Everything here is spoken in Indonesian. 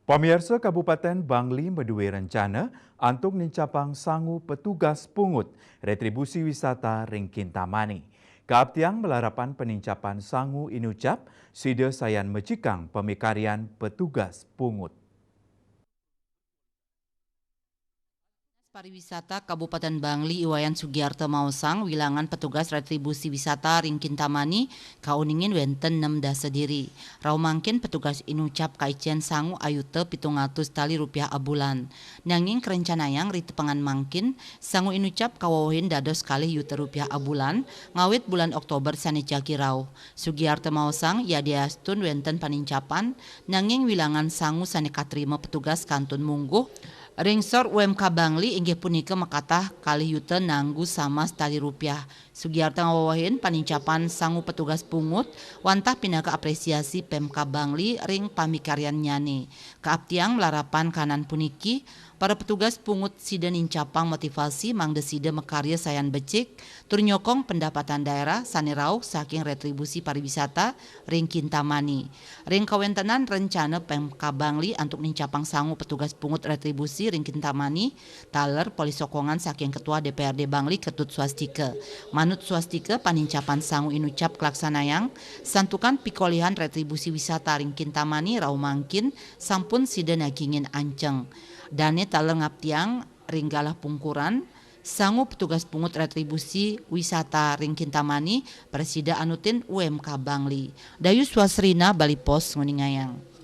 Pemirsa Kabupaten Bangli medue rencana untuk nincapang sangu petugas pungut retribusi wisata Ringkin Tamani. Kaaptiang melarapan penincapan sangu inucap sida sayan mecikang pemikarian petugas pungut. Pariwisata Kabupaten Bangli Iwayan Sugiarto Mausang wilangan petugas retribusi wisata Ringkin Tamani kauningin wenten 6 dasa diri. Rau mangkin petugas inucap kaician sangu ayute Rp700 abulan. Nanging kerencanayang ritepengan mangkin sangu inucap kawawahin dados kali Rp1 abulan ngawit bulan Oktober sanijaki rau. Sugiarto Mausang ya diastun wenten panincapan nanging wilangan sangu sanekatrima petugas kantun mungguh Ringsor UMK Bangli inggih punika makatah kali yuta nanggu sama Rp1. Sugiarto ngawawahin panincapan sangu petugas pungut wantah pinaka apresiasi Pemka Bangli ring pamikaryan nyane. Kaaptiang melarapan kanan puniki para petugas pungut sida nincapang motivasi mangde sida mekarya sayan becik tur nyokong pendapatan daerah sanirauk saking retribusi pariwisata ring Kintamani. Ring kawentenan rencana Pemka Bangli untuk nincapang sangu petugas pungut retribusi ring Kintamani taler polis sokongan saking ketua DPRD Bangli Ketut Swastika. Manut Swastika panincapan sangu inucap kelaksanayang santukan pikolihan retribusi wisata ring Kintamani rau mangkin sampun sida nagingin anceng. Dane taler ngaptiang ringgalah pungkuran sangu petugas pungut retribusi wisata ring Kintamani Presida Anutin UMK Bangli. Dayu Swasrina Bali Pos nguningayang.